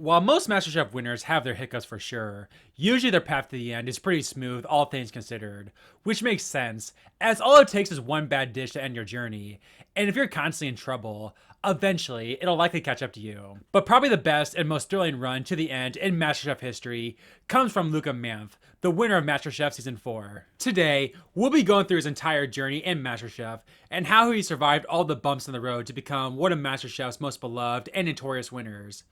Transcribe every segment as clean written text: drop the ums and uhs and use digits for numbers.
While most MasterChef winners have their hiccups for sure, usually their path to the end is pretty smooth, all things considered. Which makes sense, as all it takes is one bad dish to end your journey, and if you're constantly in trouble, eventually it'll likely catch up to you. But probably the best and most thrilling run to the end in MasterChef history comes from Luca Manfe, the winner of MasterChef Season 4. Today, we'll be going through his entire journey in MasterChef and how he survived all the bumps in the road to become one of MasterChef's most beloved and notorious winners.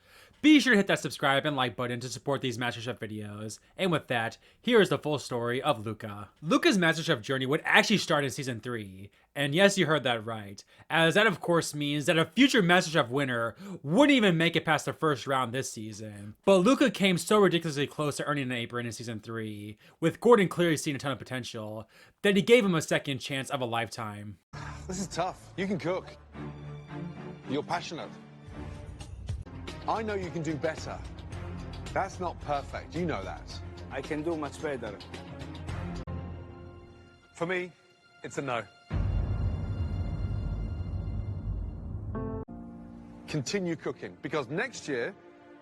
Be sure to hit that subscribe and like button to support these MasterChef videos. And with that, here is the full story of Luca. Luca's MasterChef journey would actually start in Season 3. And yes, you heard that right, as that of course means that a future MasterChef winner wouldn't even make it past the first round this season. But Luca came so ridiculously close to earning an apron in Season 3, with Gordon clearly seeing a ton of potential, that he gave him a second chance of a lifetime. This is tough. You can cook. You're passionate. I know you can do better. That's not perfect. You know that. I can do much better. For me, it's a no. Continue cooking, because next year,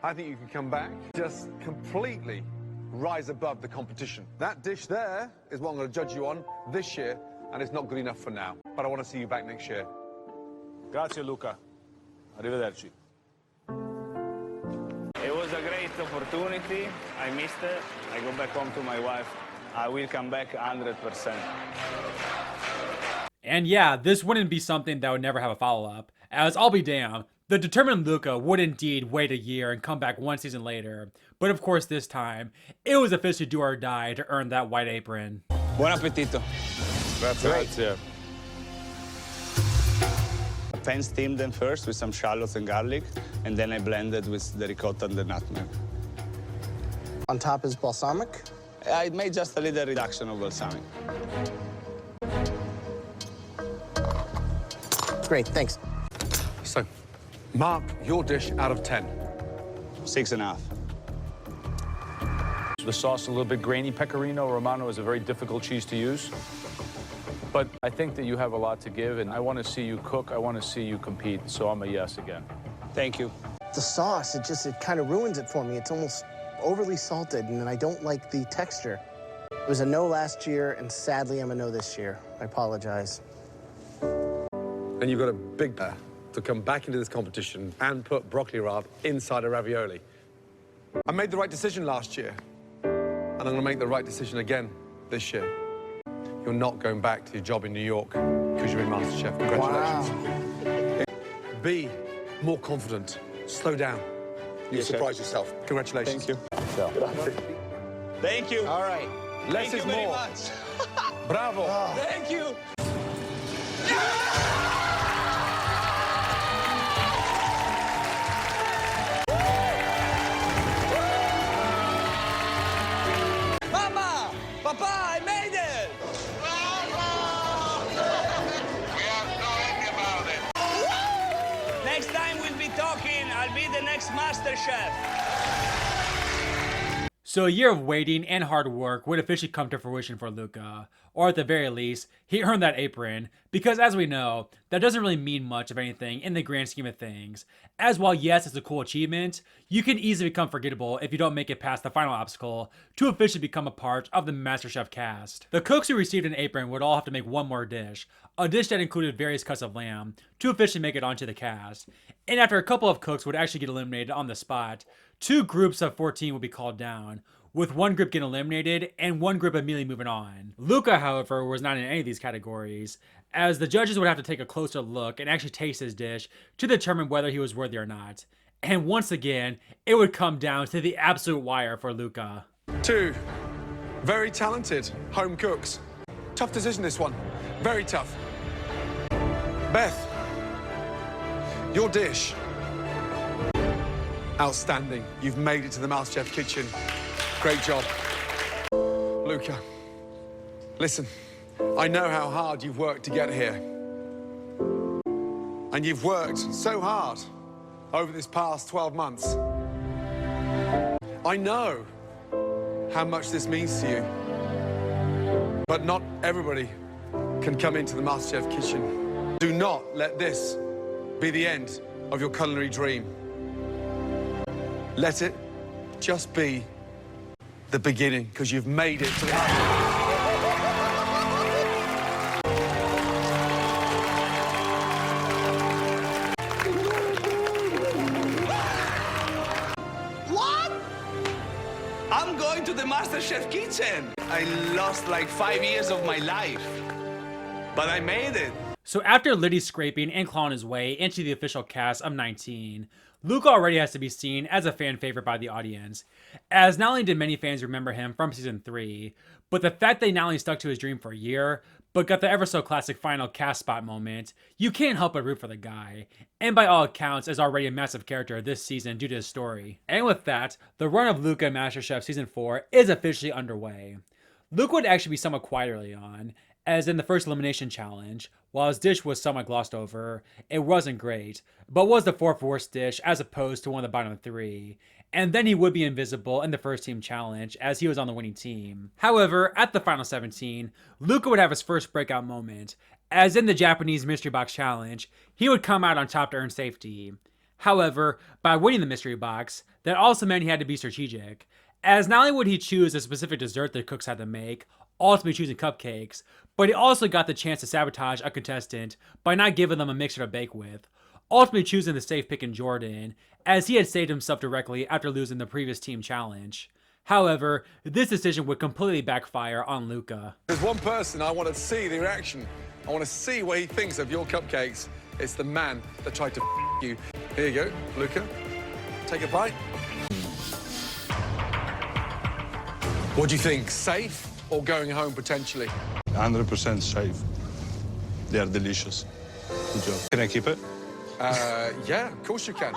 I think you can come back, just completely rise above the competition. That dish there is what I'm going to judge you on this year, and it's not good enough for now. But I want to see you back next year. Grazie, Luca. Arrivederci. It was a great opportunity. I missed it. I go back home to my wife. I will come back 100%. And yeah, this wouldn't be something that would never have a follow-up, as I'll be damned, the determined Luca would indeed wait a year and come back one season later. But of course this time, it was officially do or die to earn that white apron. Buon appetito. Grazie. Pan steamed them first with some shallots and garlic, and then I blended with the ricotta and the nutmeg. On top is balsamic? I made just a little reduction of balsamic. Great, thanks. So, mark your dish out of 10. 6.5. The sauce is a little bit grainy. Pecorino Romano is a very difficult cheese to use. But I think that you have a lot to give, and I want to see you cook. I want to see you compete, so I'm a yes again. Thank you. The sauce, it kind of ruins it for me. It's almost overly salted, and I don't like the texture. It was a no last year, and sadly, I'm a no this year. I apologize. And you've got a big to come back into this competition and put broccoli rabe inside a ravioli. I made the right decision last year, and I'm going to make the right decision again this year. You're not going back to your job in New York because you're in MasterChef. Congratulations. Wow. Be more confident. Slow down. You'll surprise yourself. Congratulations. Thank you. Thank you. All right. Less is more. Much. Bravo. Oh. Thank you. Mama! Papa, I made it! Next time we'll be talking, I'll be the next MasterChef. So a year of waiting and hard work would officially come to fruition for Luca, or at the very least, he earned that apron, because as we know, that doesn't really mean much of anything in the grand scheme of things, as while yes, it's a cool achievement, you can easily become forgettable if you don't make it past the final obstacle to officially become a part of the MasterChef cast. The cooks who received an apron would all have to make one more dish, a dish that included various cuts of lamb, to officially make it onto the cast. And after a couple of cooks would actually get eliminated on the spot, 2 groups of 14 would be called down, with one group getting eliminated and one group immediately moving on. Luca, however, was not in any of these categories, as the judges would have to take a closer look and actually taste his dish to determine whether he was worthy or not. And once again, it would come down to the absolute wire for Luca. 2 very talented home cooks. Tough decision, this one. Very tough. Beth, your dish. Outstanding. You've made it to the MasterChef kitchen. Great job. Luca, listen, I know how hard you've worked to get here. And you've worked so hard over this past 12 months. I know how much this means to you. But not everybody can come into the MasterChef kitchen. Do not let this be the end of your culinary dream. Let it just be the beginning, because you've made it to the... I'm going to the MasterChef kitchen. I lost like 5 years of my life, but I made it. So after Liddy scraping and clawing his way into the official cast of 19, Luca already has to be seen as a fan favorite by the audience, as not only did many fans remember him from season 3, but the fact that he not only stuck to his dream for a year, but got the ever so classic final cast spot moment, you can't help but root for the guy, and by all accounts is already a massive character this season due to his story. And with that, the run of Luca in MasterChef season 4 is officially underway. Luca would actually be somewhat quiet early on, as in the first elimination challenge, while his dish was somewhat glossed over, it wasn't great, but was the 4th worst dish as opposed to one of the bottom 3. And then he would be invisible in the first team challenge as he was on the winning team. However, at the final 17, Luca would have his first breakout moment, as in the Japanese mystery box challenge, he would come out on top to earn safety. However, by winning the mystery box, that also meant he had to be strategic, as not only would he choose a specific dessert the cooks had to make, ultimately choosing cupcakes, but he also got the chance to sabotage a contestant by not giving them a mixture to bake with, ultimately choosing the safe pick in Jordan, as he had saved himself directly after losing the previous team challenge. However, this decision would completely backfire on Luca. There's one person I want to see the reaction. I want to see what he thinks of your cupcakes. It's the man that tried to you. Here you go, Luca. Take a bite. What do you think? Safe or going home potentially? 100% safe. They are delicious. Good job. Can I keep it? Yeah, of course you can.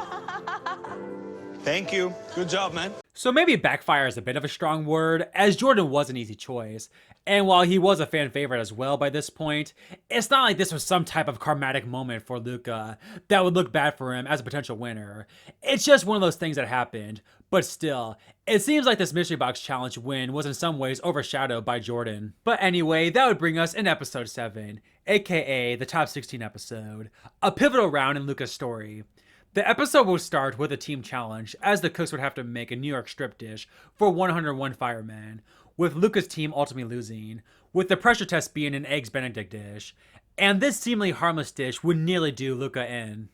Thank you. Good job, man. So maybe backfire is a bit of a strong word, as Jordan was an easy choice. And while he was a fan favorite as well by this point, it's not like this was some type of karmatic moment for Luca that would look bad for him as a potential winner. It's just one of those things that happened. But still, it seems like this mystery box challenge win was in some ways overshadowed by Jordan. But anyway, that would bring us in episode 7, aka the top 16 episode, a pivotal round in Luca's story. The episode will start with a team challenge, as the cooks would have to make a New York strip dish for 101 firemen, with Luca's team ultimately losing, with the pressure test being an Eggs Benedict dish. And this seemingly harmless dish would nearly do Luca in.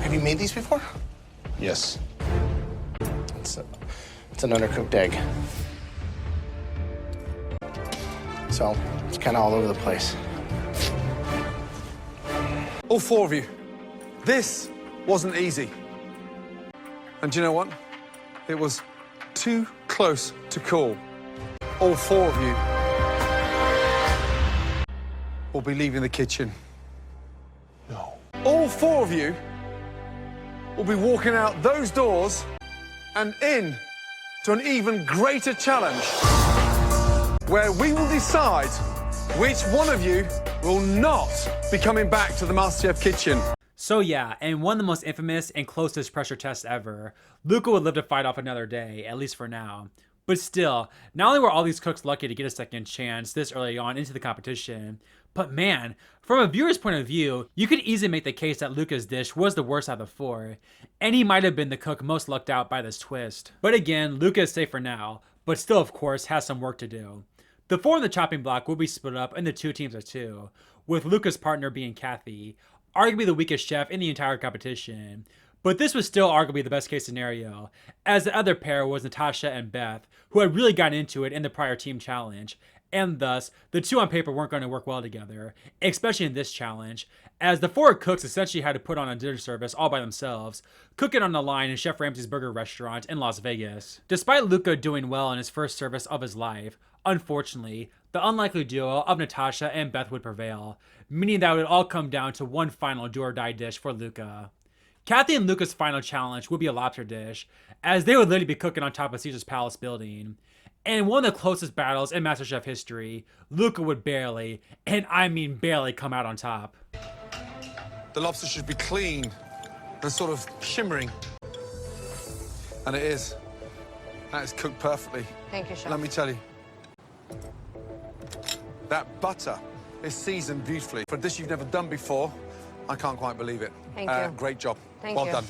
Have you made these before? Yes. It's an undercooked egg. So, it's kind of all over the place. All 4 of you. This wasn't easy. And do you know what? It was too close to call. All 4 of you will be leaving the kitchen. No. All 4 of you will be walking out those doors and in to an even greater challenge, where we will decide which one of you will not be coming back to the MasterChef kitchen. So yeah, and one of the most infamous and closest pressure tests ever, Luca would live to fight off another day, at least for now. But still, not only were all these cooks lucky to get a second chance this early on into the competition, but man, from a viewer's point of view, you could easily make the case that Luca's dish was the worst out of the 4, and he might have been the cook most lucked out by this twist. But again, Luca is safe for now, but still of course has some work to do. The 4 in the chopping block will be split up into 2 teams of 2, with Luca's partner being Kathy, arguably the weakest chef in the entire competition. But this was still arguably the best case scenario, as the other pair was Natasha and Beth, who had really gotten into it in the prior team challenge, and thus, the 2 on paper weren't going to work well together, especially in this challenge, as the 4 cooks essentially had to put on a dinner service all by themselves, cooking on the line in Chef Ramsay's burger restaurant in Las Vegas. Despite Luca doing well in his first service of his life, unfortunately, the unlikely duo of Natasha and Beth would prevail, meaning that it would all come down to one final do-or-die dish for Luca. Kathy and Luca's final challenge would be a lobster dish, as they would literally be cooking on top of Caesar's Palace building. And in one of the closest battles in MasterChef history, Luca would barely, and I mean barely, come out on top. The lobster should be clean and sort of shimmering. And it is. That is cooked perfectly. Thank you, Chef. Let me tell you. That butter is seasoned beautifully. For a dish you've never done before, I can't quite believe it. Thank you. Great job. Thank well you. done.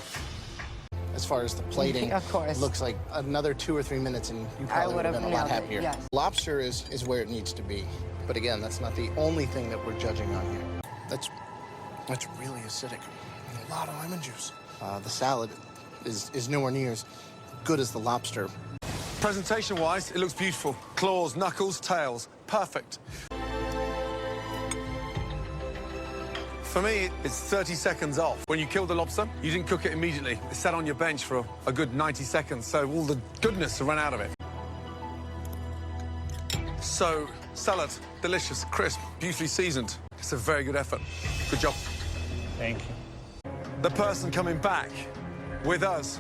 as far as the plating. Of course. It looks like another 2 or 3 minutes and you probably would have been a lot happier. Yes. Lobster is where it needs to be. But again, that's not the only thing that we're judging on here. That's really acidic. A lot of lemon juice. The salad is nowhere near as good as the lobster. Presentation-wise, it looks beautiful. Claws, knuckles, tails, perfect. For me, it's 30 seconds off. When you kill the lobster, you didn't cook it immediately. It sat on your bench for a good 90 seconds, so all the goodness ran out of it. So, salad, delicious, crisp, beautifully seasoned. It's a very good effort. Good job. Thank you. The person coming back with us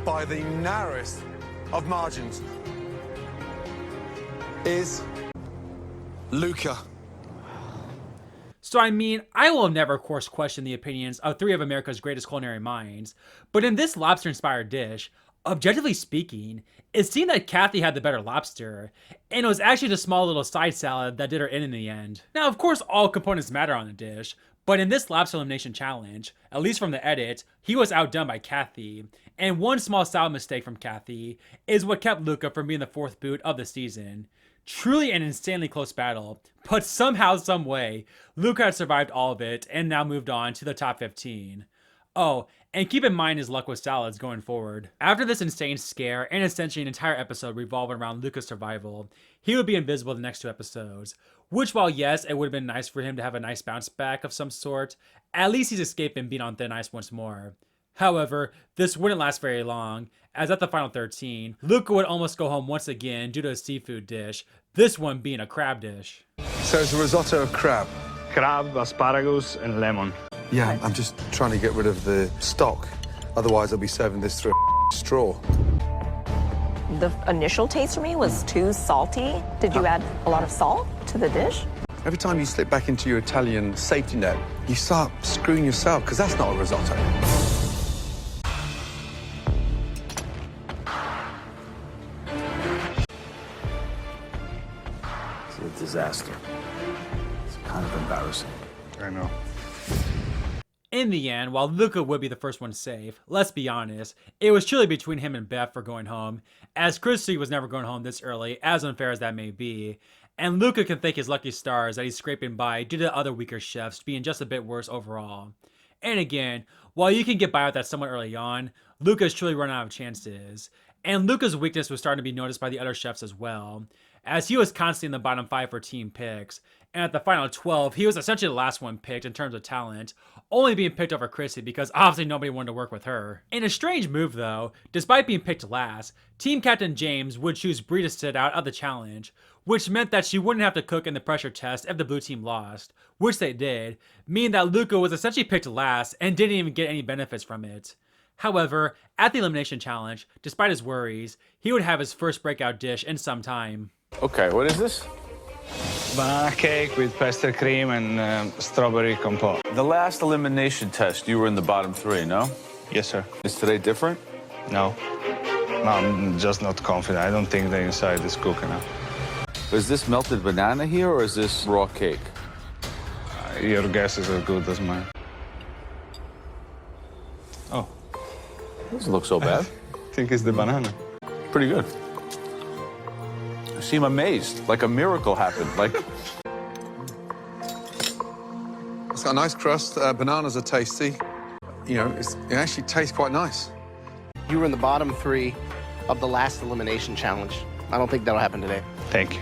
by the narrowest of margins is Luca. So I mean, I will never, of course, question the opinions of 3 of America's greatest culinary minds, but in this lobster-inspired dish, objectively speaking, it seemed that Kathy had the better lobster, and it was actually the small little side salad that did her in the end. Now, of course, all components matter on the dish, but in this lobster elimination challenge, at least from the edit, he was outdone by Kathy, and one small salad mistake from Kathy is what kept Luca from being the 4th boot of the season. Truly an insanely close battle, but somehow, some way, Luca had survived all of it and now moved on to the top 15. Oh, and keep in mind his luck with salads going forward. After this insane scare and essentially an entire episode revolving around Luca's survival, he would be invisible the next 2 episodes, which while yes, it would have been nice for him to have a nice bounce back of some sort, at least he's escaping being on thin ice once more. However, this wouldn't last very long, as at the final 13, Luca would almost go home once again due to a seafood dish, this one being a crab dish. So it's a risotto of crab. Crab, asparagus, and lemon. Yeah, I'm just trying to get rid of the stock. Otherwise, I'll be serving this through a straw. The initial taste for me was too salty. Did you add a lot of salt to the dish? Every time you slip back into your Italian safety net, you start screwing yourself, because that's not a risotto. It's a disaster. It's kind of embarrassing. I know. In the end, while Luca would be the first one safe, let's be honest, it was truly between him and Beth for going home, as Chrissy was never going home this early, as unfair as that may be, and Luca can thank his lucky stars that he's scraping by due to other weaker chefs being just a bit worse overall. And again, while you can get by with that somewhat early on, Luca's truly run out of chances, and Luca's weakness was starting to be noticed by the other chefs as well, as he was constantly in the bottom 5 for team picks, and at the final 12, he was essentially the last one picked in terms of talent, only being picked over Chrissy because obviously nobody wanted to work with her. In a strange move though, despite being picked last, team captain James would choose Bree to sit out of the challenge, which meant that she wouldn't have to cook in the pressure test if the blue team lost, which they did, meaning that Luca was essentially picked last and didn't even get any benefits from it. However, at the elimination challenge, despite his worries, he would have his first breakout dish in some time. Okay, what is this? Banana cake with pastry cream and strawberry compote. The last elimination test, you were in the bottom 3, no? Yes, sir. Is today different? No. No, I'm just not confident. I don't think the inside is cooked enough. Is this melted banana here, or is this raw cake? Your guess is as good as mine. Oh, Doesn't look so bad. I think it's the banana. Pretty good. You seem amazed, like a miracle happened. Like, It's got a nice crust. Bananas are tasty. You know, it actually tastes quite nice. You were in the bottom 3 of the last elimination challenge. I don't think that'll happen today. Thank you.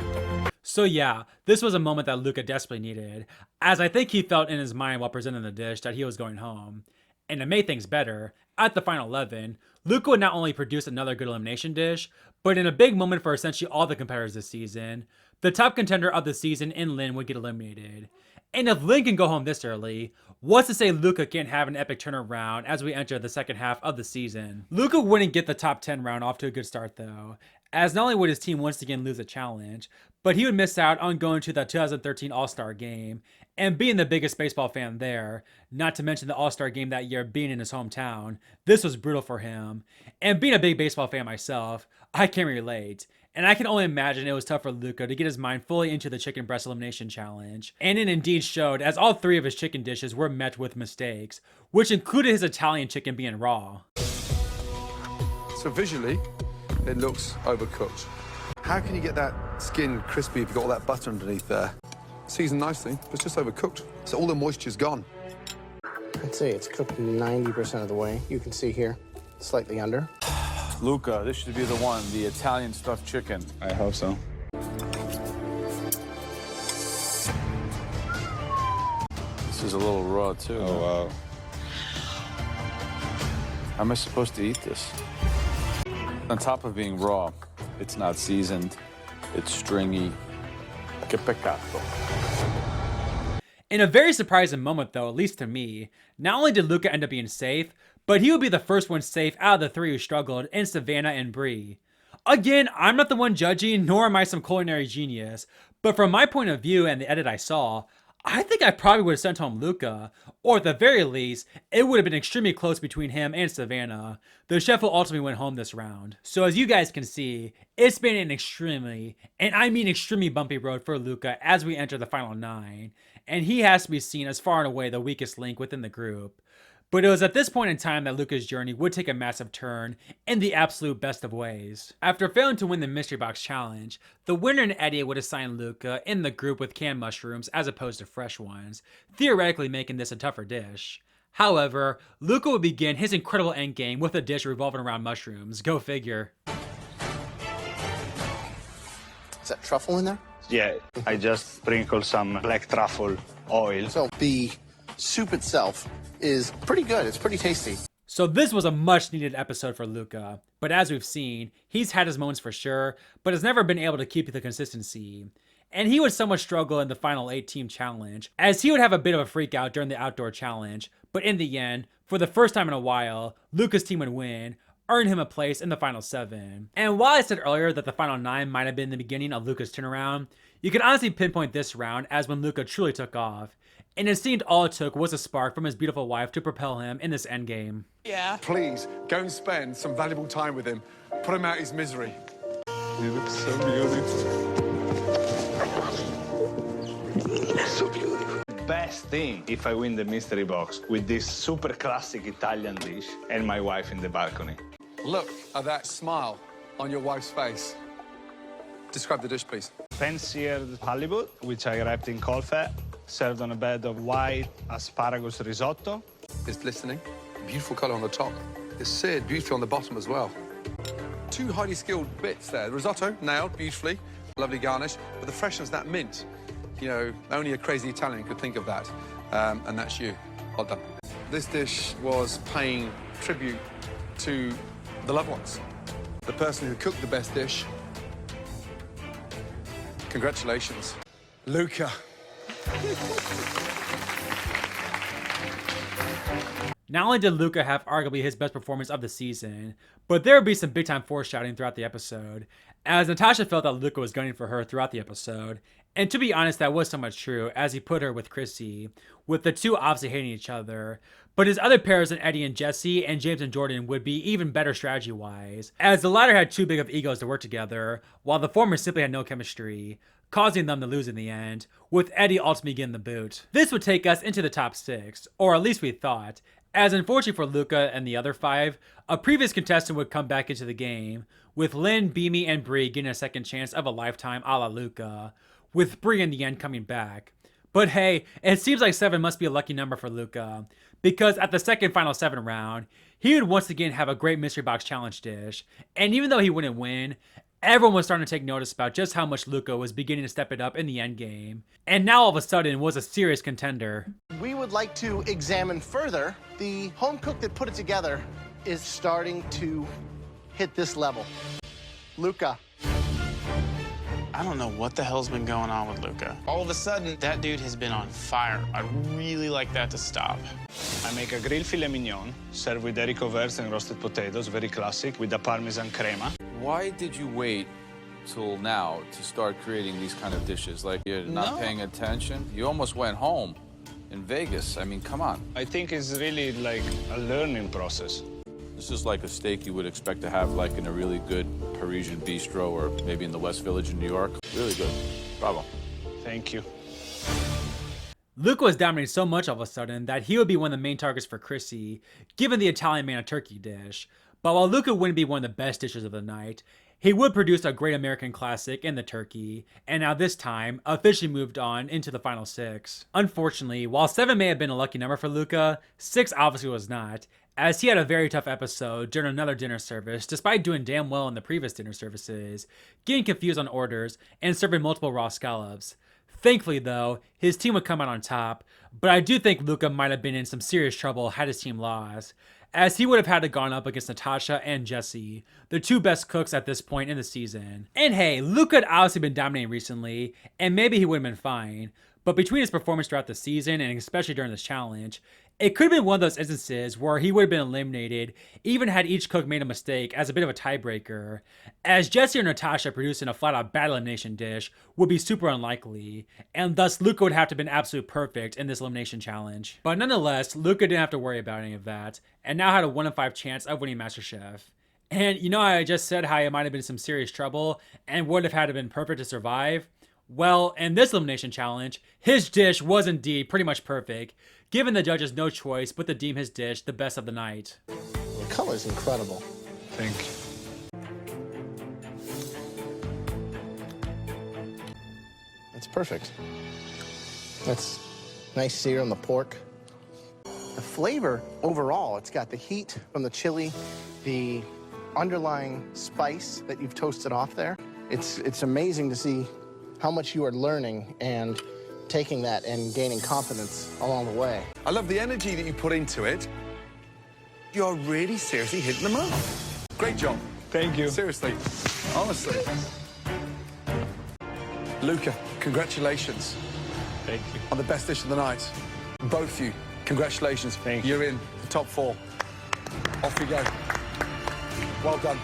So yeah, this was a moment that Luca desperately needed, as I think he felt in his mind while presenting the dish that he was going home. And to make things better, at the final 11, Luca would not only produce another good elimination dish, but in a big moment for essentially all the competitors this season, the top contender of the season in Lynn would get eliminated. And if Lynn can go home this early, what's to say Luca can't have an epic turnaround as we enter the second half of the season? Luca wouldn't get the top 10 round off to a good start though, as not only would his team once again lose a challenge, but he would miss out on going to the 2013 All-Star Game, and being the biggest baseball fan there, not to mention the All-Star Game that year being in his hometown, this was brutal for him. And being a big baseball fan myself, I can relate. And I can only imagine it was tough for Luca to get his mind fully into the chicken breast elimination challenge. And it indeed showed, as all 3 of his chicken dishes were met with mistakes, which included his Italian chicken being raw. So visually, it looks overcooked. How can you get that skin crispy if you've got all that butter underneath there? Seasoned nicely, but it's just overcooked. So all the moisture's gone. I'd say it's cooked 90% of the way. You can see here, slightly under. Luca, this should be the one, the Italian stuffed chicken. I hope so. This is a little raw, too. Oh, wow. How am I supposed to eat this? On top of being raw, it's not seasoned, it's stringy. Che peccato. In a very surprising moment though, at least to me, not only did Luca end up being safe, but he would be the first one safe out of the three who struggled in Savannah and Brie. Again, I'm not the one judging, nor am I some culinary genius, but from my point of view and the edit I saw, I think I probably would have sent home Luca, or at the very least, it would have been extremely close between him and Savannah. The chef will ultimately went home this round. So as you guys can see, it's been an extremely, and I mean extremely bumpy road for Luca as we enter the final 9, and he has to be seen as far and away the weakest link within the group. But it was at this point in time that Luca's journey would take a massive turn in the absolute best of ways. After failing to win the Mystery Box Challenge, the winner and Eddie would assign Luca in the group with canned mushrooms as opposed to fresh ones, theoretically making this a tougher dish. However, Luca would begin his incredible endgame with a dish revolving around mushrooms. Go figure. Is that truffle in there? Yeah, I just sprinkle some black truffle oil. So the soup itself is pretty good. It's pretty tasty. So this was a much needed episode for Luca, but as we've seen, he's had his moments for sure, but has never been able to keep the consistency. And he would somewhat struggle in the final 8-team challenge, as he would have a bit of a freak out during the outdoor challenge, but in the end, for the first time in a while, Luca's team would win, earn him a place in the final 7. And while I said earlier that the final 9 might have been the beginning of Luca's turnaround, you can honestly pinpoint this round as when Luca truly took off. And it seemed all it took was a spark from his beautiful wife to propel him in this endgame. Yeah. Please, go and spend some valuable time with him. Put him out his misery. You look so beautiful. So beautiful. Best thing if I win the mystery box with this super classic Italian dish and my wife in the balcony. Look at that smile on your wife's face. Describe the dish, please. Pan-seared halibut, which I wrapped in cold fat, served on a bed of white asparagus risotto. It's glistening. Beautiful colour on the top. It's seared beautifully on the bottom as well. 2 highly skilled bits there. The risotto, nailed beautifully. Lovely garnish. But the freshness, that mint, you know, only a crazy Italian could think of that. And that's you. Well done. This dish was paying tribute to the loved ones. The person who cooked the best dish. Congratulations. Luca. Not only did Luca have arguably his best performance of the season, but there would be some big time foreshadowing throughout the episode, as Natasha felt that Luca was gunning for her throughout the episode, and to be honest, that was somewhat true, as he put her with Chrissy, with the two obviously hating each other, but his other pairs in Eddie and Jesse and James and Jordan would be even better strategy-wise, as the latter had too big of egos to work together, while the former simply had no chemistry, causing them to lose in the end, with Eddie ultimately getting the boot. This would take us into the top 6, or at least we thought, as unfortunately for Luca and the other 5, a previous contestant would come back into the game, with Lynn, Beamy, and Brie getting a second chance of a lifetime a la Luca, with Brie in the end coming back. But hey, it seems like 7 must be a lucky number for Luca, because at the second final 7 round, he would once again have a great mystery box challenge dish, and even though he wouldn't win, everyone was starting to take notice about just how much Luca was beginning to step it up in the endgame, and now all of a sudden was a serious contender. We would like to examine further. The home cook that put it together is starting to hit this level. Luca. I don't know what the hell's been going on with Luca. All of a sudden, that dude has been on fire. I'd really like that to stop. I make a grilled filet mignon, served with haricot verts and roasted potatoes, very classic, with a Parmesan crema. Why did you wait till now to start creating these kind of dishes? Like you're not paying attention? You almost went home in Vegas. I mean, come on. I think it's really like a learning process. This is like a steak you would expect to have like in a really good Parisian bistro or maybe in the West Village in New York. Really good. Bravo. Thank you. Luca was dominating so much all of a sudden that he would be one of the main targets for Chrissy, given the Italian man a turkey dish. But while Luca wouldn't be one of the best dishes of the night, he would produce a great American classic in the turkey, and now this time, officially moved on into the final 6. Unfortunately, while 7 may have been a lucky number for Luca, 6 obviously was not, as he had a very tough episode during another dinner service despite doing damn well in the previous dinner services, getting confused on orders, and serving multiple raw scallops. Thankfully though, his team would come out on top, but I do think Luca might have been in some serious trouble had his team lost, as he would have had to gone up against Natasha and Jessie, the 2 best cooks at this point in the season. And hey, Luca had obviously been dominating recently, and maybe he would have been fine, but between his performance throughout the season, and especially during this challenge, it could have been one of those instances where he would have been eliminated even had each cook made a mistake as a bit of a tiebreaker, as Jessie or Natasha producing a flat-out bad elimination dish would be super unlikely, and thus Luca would have to have been absolute perfect in this elimination challenge. But nonetheless, Luca didn't have to worry about any of that, and now had a 1 in 5 chance of winning MasterChef. And you know how I just said how he might have been in some serious trouble and would have had to have been perfect to survive? Well, in this elimination challenge, his dish was indeed pretty much perfect, giving the judges no choice but to deem his dish the best of the night. The color's incredible. Thank you. It's perfect. That's nice sear on the pork. The flavor overall, it's got the heat from the chili, the underlying spice that you've toasted off there. It's amazing to see how much you are learning and taking that and gaining confidence along the way. I love the energy that you put into it. You're really seriously hitting the mark. Great job. Thank you. Seriously, honestly. Luca, congratulations Thank you. on the best dish of the night. Both of you, congratulations. Thank you. You're in the top 4. Off we go. Well done.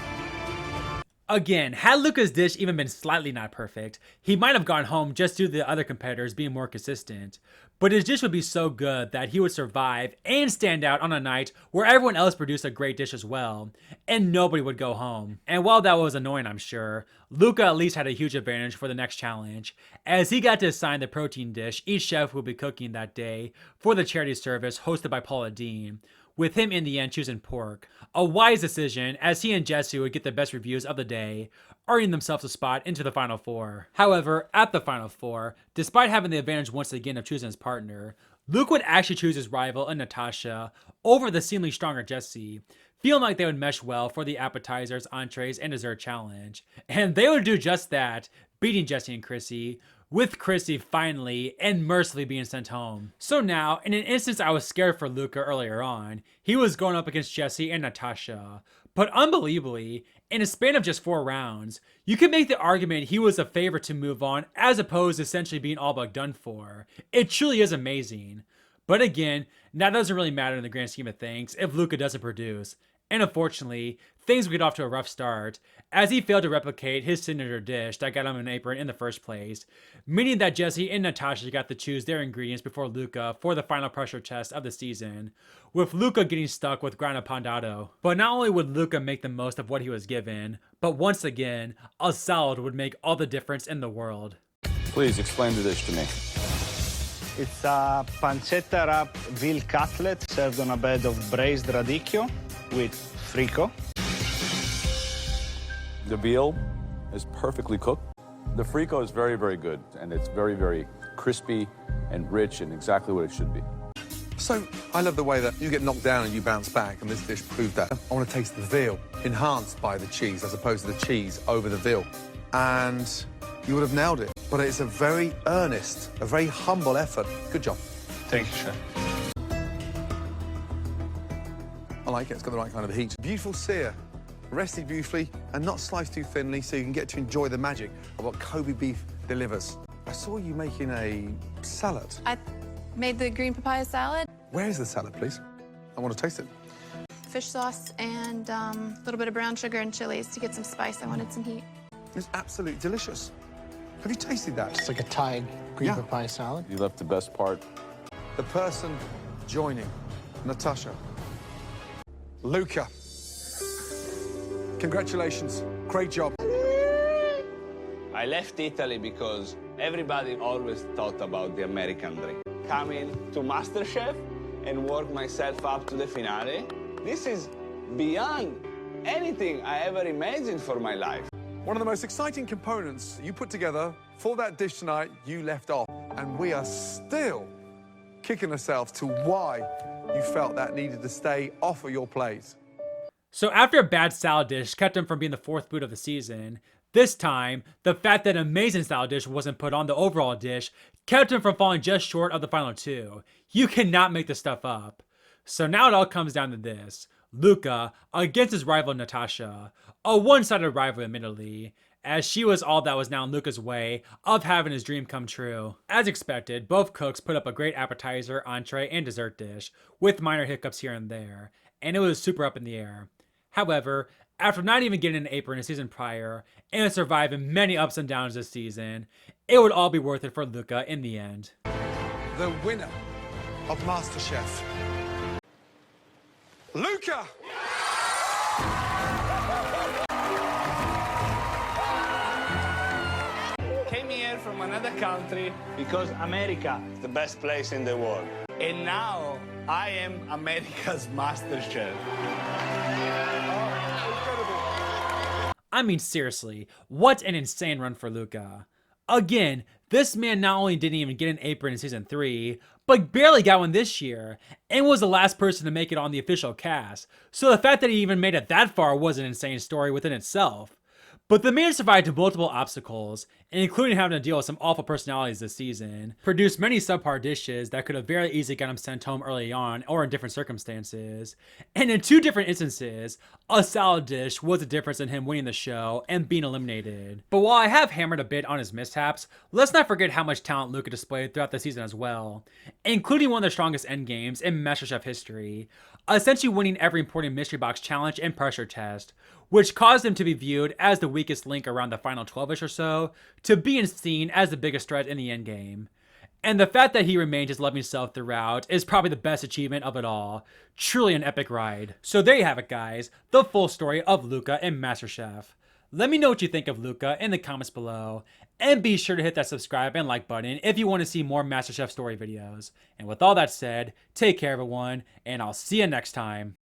Again, had Luca's dish even been slightly not perfect, he might have gone home just due to the other competitors being more consistent. But his dish would be so good that he would survive and stand out on a night where everyone else produced a great dish as well, and nobody would go home. And while that was annoying, I'm sure, Luca at least had a huge advantage for the next challenge, as he got to assign the protein dish each chef would be cooking that day for the charity service hosted by Paula Deen, with him in the end choosing pork. A wise decision, as he and Jessie would get the best reviews of the day, earning themselves a spot into the Final 4. However, at the Final 4, despite having the advantage once again of choosing his partner, Luke would actually choose his rival in Natasha over the seemingly stronger Jessie, feeling like they would mesh well for the appetizers, entrees, and dessert challenge. And they would do just that, beating Jessie and Chrissy, with Chrissy finally and mercifully being sent home. So now, in an instance I was scared for Luca earlier on, he was going up against Jessie and Natasha. But unbelievably, in a span of just 4 rounds, you could make the argument he was a favorite to move on as opposed to essentially being all but done for. It truly is amazing. But again, that doesn't really matter in the grand scheme of things if Luca doesn't produce. And unfortunately, things would get off to a rough start, as he failed to replicate his signature dish that got him an apron in the first place, meaning that Jessie and Natasha got to choose their ingredients before Luca for the final pressure test of the season, with Luca getting stuck with grana padano. But not only would Luca make the most of what he was given, but once again, a salad would make all the difference in the world. Please explain the dish to me. It's a pancetta wrap veal cutlet served on a bed of braised radicchio with frico. The veal is perfectly cooked. The frico is very, very good, and it's very, very crispy and rich and exactly what it should be. So, I love the way that you get knocked down and you bounce back, and this dish proved that. I want to taste the veal, enhanced by the cheese, as opposed to the cheese over the veal. And you would have nailed it. But it's a very earnest, a very humble effort. Good job. Thank you, Chef. I like it, it's got the right kind of heat. Beautiful sear, rested beautifully and not sliced too thinly, so you can get to enjoy the magic of what Kobe beef delivers. I saw you making a salad. I made the green papaya salad. Where is the salad, please? I want to taste it. Fish sauce and a little bit of brown sugar and chilies to get some spice. I wanted some heat. It's absolutely delicious. Have you tasted that? It's like a Thai green papaya salad. You left the best part. The person joining, Natasha. Luca. Congratulations. Great job. I left Italy because everybody always thought about the American dream. Coming to MasterChef and work myself up to the finale. This is beyond anything I ever imagined for my life. One of the most exciting components you put together for that dish tonight, you left off. And we are still kicking ourselves to why you felt that needed to stay off of your plate. So after a bad salad dish kept him from being the 4th boot of the season, this time, the fact that an amazing salad dish wasn't put on the overall dish kept him from falling just short of the final 2. You cannot make this stuff up. So now it all comes down to this. Luca against his rival Natasha. A one-sided rival, admittedly, as she was all that was now in Luca's way of having his dream come true. As expected, both cooks put up a great appetizer, entree, and dessert dish, with minor hiccups here and there, and it was super up in the air. However, after not even getting an apron a season prior, and surviving many ups and downs this season, it would all be worth it for Luca in the end. The winner of MasterChef, Luca! Came here from another country because America is the best place in the world. And now I am America's MasterChef. I mean, seriously, what an insane run for Luca. Again, this man not only didn't even get an apron in season 3, but barely got one this year, and was the last person to make it on the official cast, so the fact that he even made it that far was an insane story within itself. But the man survived multiple obstacles, including having to deal with some awful personalities this season, produced many subpar dishes that could have very easily got him sent home early on or in different circumstances, and in 2 different instances, a salad dish was the difference in him winning the show and being eliminated. But while I have hammered a bit on his mishaps, let's not forget how much talent Luca displayed throughout the season as well, including one of the strongest endgames in MasterChef history, essentially winning every important mystery box challenge and pressure test, which caused him to be viewed as the weakest link around the final 12-ish or so, to being seen as the biggest threat in the endgame. And the fact that he remained his loving self throughout is probably the best achievement of it all. Truly an epic ride. So there you have it, guys, the full story of Luca and MasterChef. Let me know what you think of Luca in the comments below, and be sure to hit that subscribe and like button if you want to see more MasterChef story videos. And with all that said, take care everyone, and I'll see you next time.